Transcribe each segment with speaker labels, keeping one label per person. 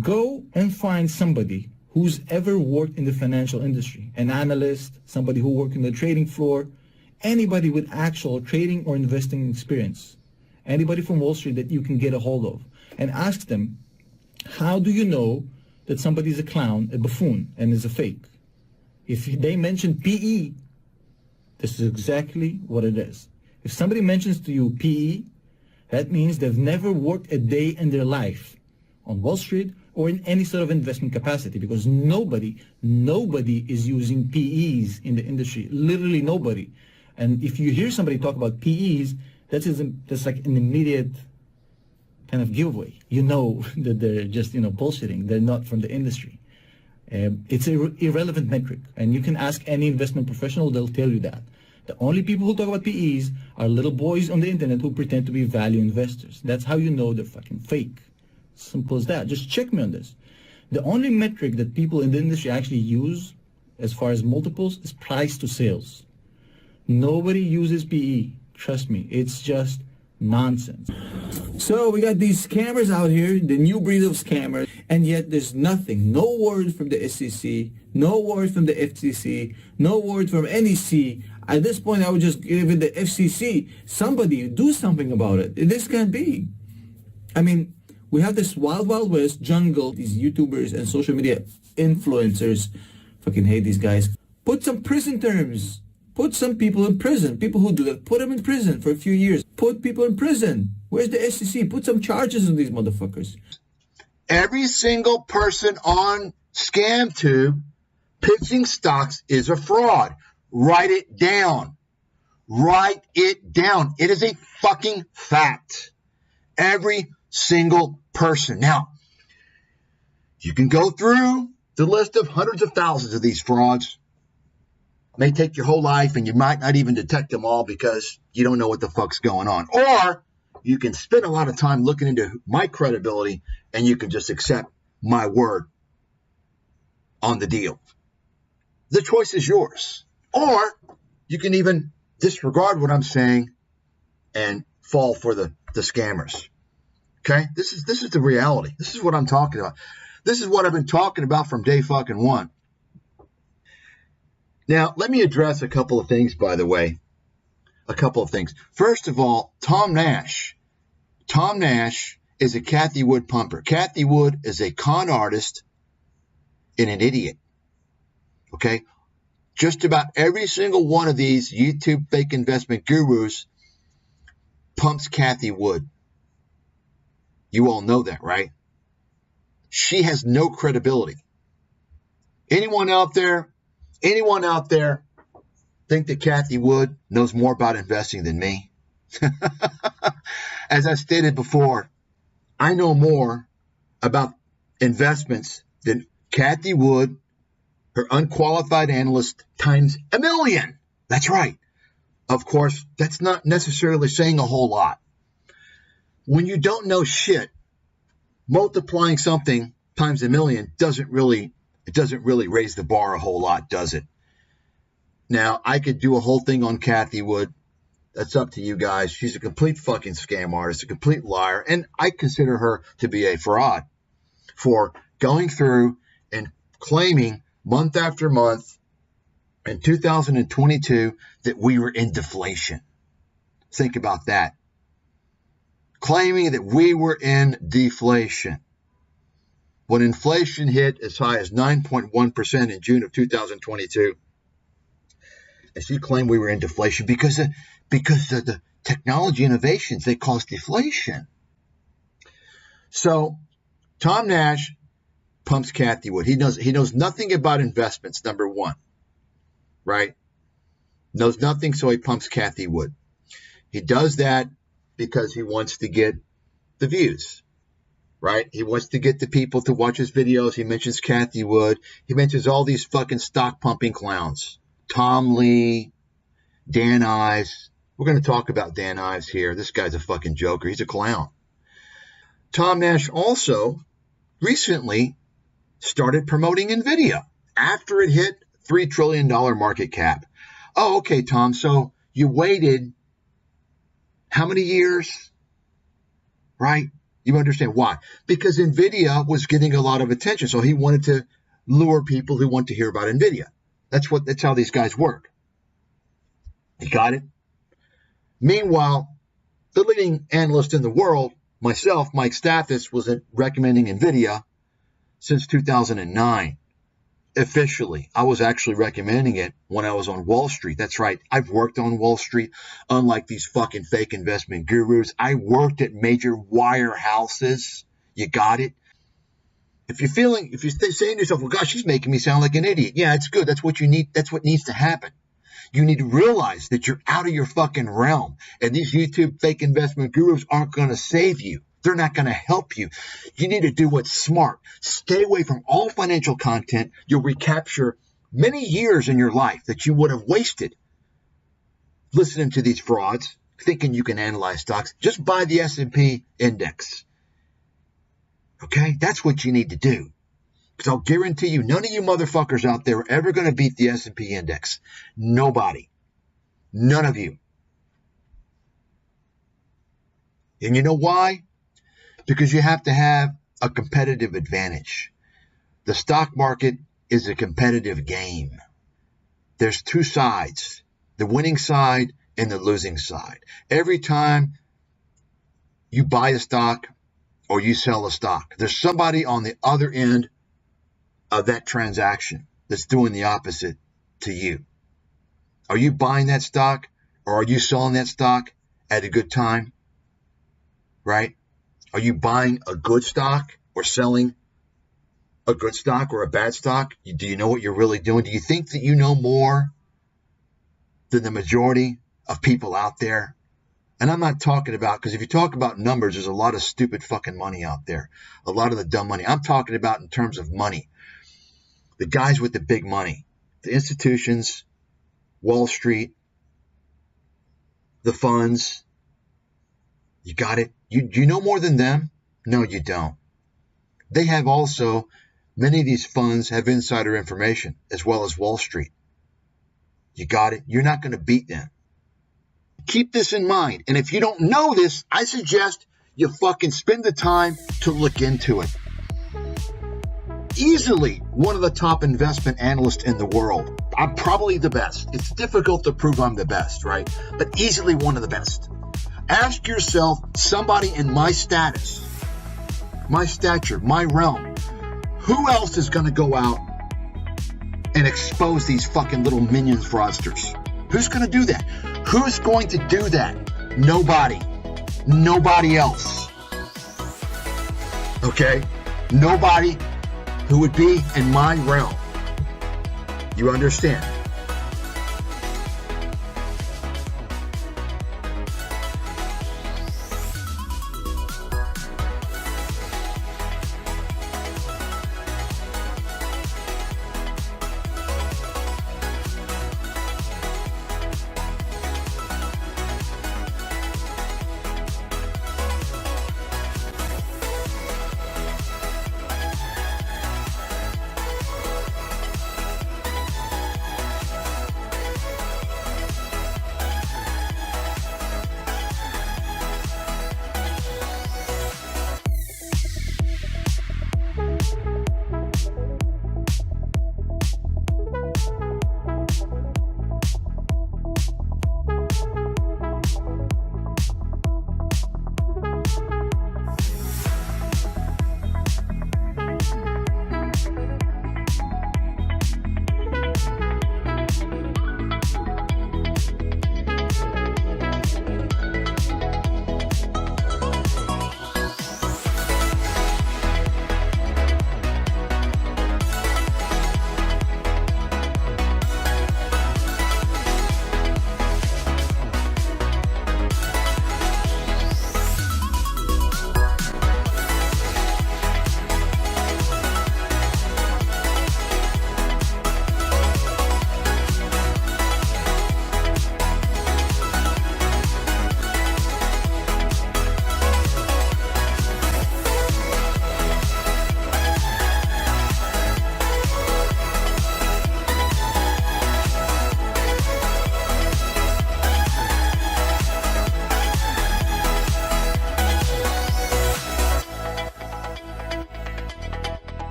Speaker 1: Go and find somebody who's ever worked in the financial industry, an analyst, somebody who worked in the trading floor, anybody with actual trading or investing experience, anybody from Wall Street that you can get a hold of, and ask them, how do you know that somebody's a clown, a buffoon, and is a fake? If they mention PE, this is exactly what it is. If somebody mentions to you PE, that means they've never worked a day in their life on Wall Street or in any sort of investment capacity, because nobody is using PEs in the industry, literally nobody. And if you hear somebody talk about PEs, that's like an immediate kind of giveaway. You know that they're just, bullshitting. They're not from the industry. It's an irrelevant metric, and you can ask any investment professional, they'll tell you that. The only people who talk about PEs are little boys on the internet who pretend to be value investors. That's how you know they're fucking fake. Simple as that. Just check me on this. The only metric that people in the industry actually use as far as multiples is price to sales. Nobody uses PE. Trust me, it's just nonsense. So we got these scammers out here, the new breed of scammers, and yet there's nothing, no word from the SEC, no word from the FTC, no word from NEC. At this point, I would just give it the FCC. Somebody do something about it. This can't be. I mean, we have this wild, wild west jungle, these YouTubers and social media influencers. Fucking hate these guys. Put some prison terms. Put some people in prison. People who do that, put them in prison for a few years. Put people in prison. Where's the SEC? Put some charges on these motherfuckers.
Speaker 2: Every single person on ScamTube pitching stocks is a fraud. Write it down. Write it down. It is a fucking fact. Every single person. Now, you can go through the list of hundreds of thousands of these frauds. It may take your whole life and you might not even detect them all because you don't know what the fuck's going on. Or you can spend a lot of time looking into my credibility and you can just accept my word on the deal. The choice is yours. Or you can even disregard what I'm saying and fall for the scammers. Okay? This is the reality. This is what I'm talking about. This is what I've been talking about from day fucking one. Now, let me address a couple of things, by the way. A couple of things. First of all, Tom Nash. Tom Nash is a Cathie Wood pumper. Cathie Wood is a con artist and an idiot. Okay? Just about every single one of these YouTube fake investment gurus pumps Cathie Wood. You all know that, right? She has no credibility. Anyone out there think that Cathie Wood knows more about investing than me? As I stated before, I know more about investments than Cathie Wood, her unqualified analyst, times a million. That's right. Of course, that's not necessarily saying a whole lot. When you don't know shit, multiplying something times a million doesn't really raise the bar a whole lot, does it? Now, I could do a whole thing on Cathie Wood. That's up to you guys. She's a complete fucking scam artist, a complete liar, and I consider her to be a fraud for going through and claiming month after month in 2022 that we were in deflation. Think about that. Claiming that we were in deflation. When inflation hit as high as 9.1% in June of 2022, and she claimed we were in deflation because of the technology innovations, they caused deflation. So Tom Nash pumps Cathie Wood. He knows nothing about investments, number one. Right? Knows nothing, so he pumps Cathie Wood. He does that because he wants to get the views. Right? He wants to get the people to watch his videos. He mentions Cathie Wood. He mentions all these fucking stock pumping clowns. Tom Lee, Dan Ives. We're going to talk about Dan Ives here. This guy's a fucking joker. He's a clown. Tom Nash also recently started promoting NVIDIA after it hit $3 trillion market cap. Oh, okay, Tom. So you waited how many years? Right? You understand why? Because NVIDIA was getting a lot of attention, so he wanted to lure people who want to hear about NVIDIA. That's how these guys work. You got it? Meanwhile, the leading analyst in the world, myself, Mike Stathis, was recommending NVIDIA since 2009. Officially, I was actually recommending it when I was on Wall Street. That's right. I've worked on Wall Street, unlike these fucking fake investment gurus. I worked at major wirehouses. You got it? If you're saying to yourself, well, gosh, she's making me sound like an idiot. Yeah, it's good. That's what you need. That's what needs to happen. You need to realize that you're out of your fucking realm. And these YouTube fake investment gurus aren't going to save you. They're not going to help you. You need to do what's smart. Stay away from all financial content. You'll recapture many years in your life that you would have wasted listening to these frauds, thinking you can analyze stocks. Just buy the S&P index. Okay? That's what you need to do. Because I'll guarantee you, none of you motherfuckers out there are ever going to beat the S&P index. Nobody. None of you. And you know why? Because you have to have a competitive advantage. The stock market is a competitive game. There's two sides, the winning side and the losing side. Every time you buy a stock or you sell a stock, there's somebody on the other end of that transaction that's doing the opposite to you. Are you buying that stock or are you selling that stock at a good time? Right? Are you buying a good stock or selling a good stock or a bad stock? Do you know what you're really doing? Do you think that you know more than the majority of people out there? And I'm not talking about, because if you talk about numbers, there's a lot of stupid fucking money out there. A lot of the dumb money. I'm talking about in terms of money. The guys with the big money. The institutions, Wall Street, the funds. You got it? You know more than them? No, you don't. They have also, many of these funds have insider information as well as Wall Street. You got it? You're not going to beat them. Keep this in mind. And if you don't know this, I suggest you fucking spend the time to look into it. Easily one of the top investment analysts in the world. I'm probably the best. It's difficult to prove I'm the best, right? But easily one of the best. Ask yourself, somebody in my status, my stature, my realm, who else is going to go out and expose these fucking little minions fraudsters? Who's going to do that? Who's going to do that? Nobody. Nobody else. Okay? Nobody who would be in my realm. You understand?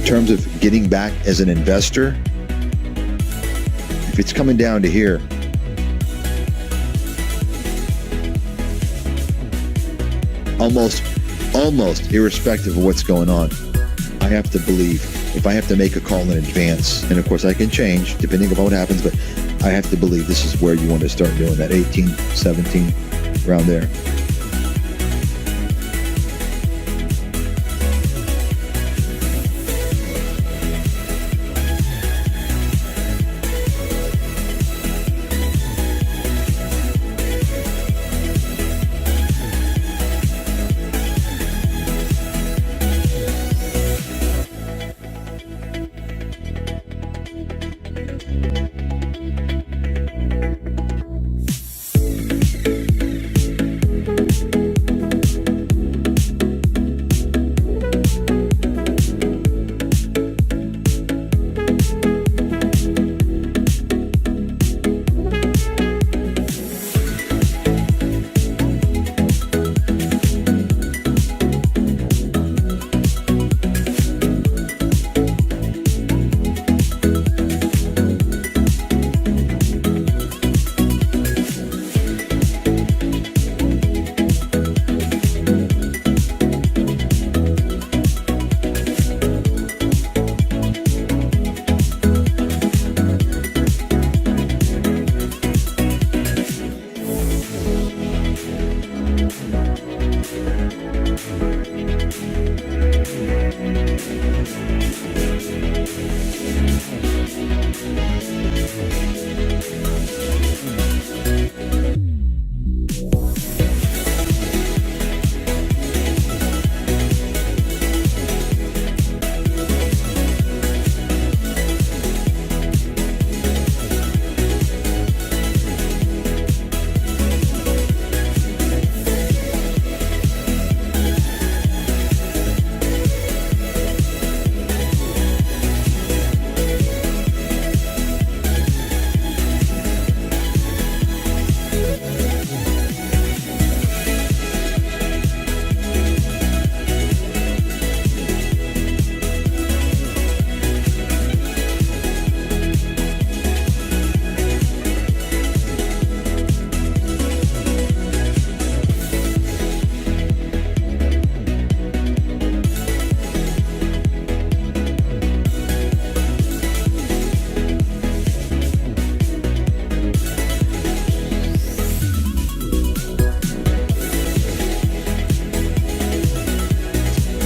Speaker 3: terms of getting back as an investor, if it's coming down to here, almost irrespective of what's going on, I have to believe, if I have to make a call in advance, and of course I can change depending on what happens, but I have to believe this is where you want to start doing that 18, 17, around there.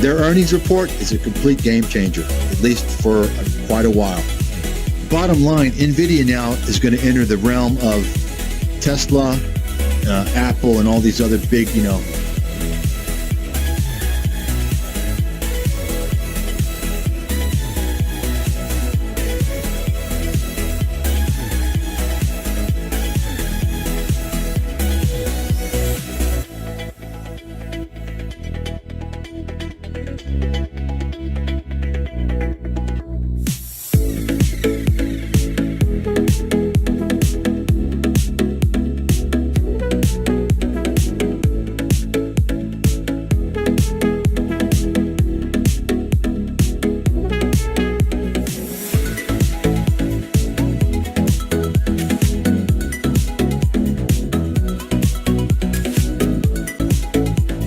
Speaker 3: Their earnings report is a complete game changer, at least for quite a while. Bottom line, NVIDIA now is going to enter the realm of Tesla, Apple, and all these other big,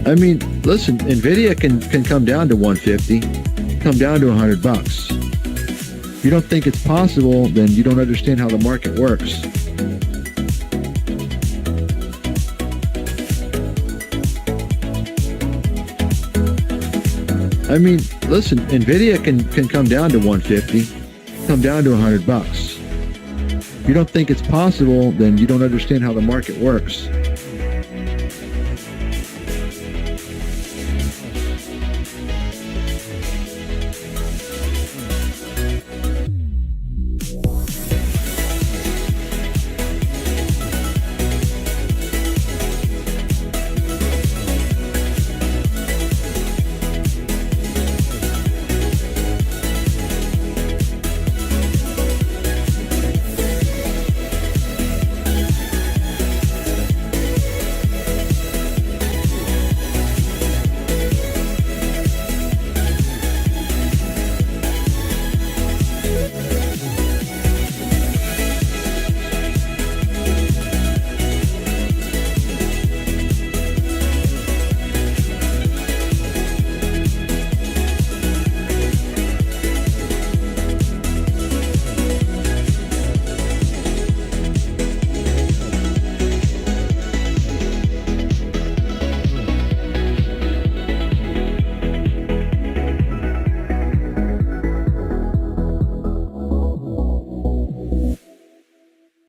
Speaker 3: I mean, listen, NVIDIA can come down to 150, come down to $100. If you don't think it's possible, then you don't understand how the market works. I mean, listen, NVIDIA can come down to 150, come down to $100. If you don't think it's possible, then you don't understand how the market works.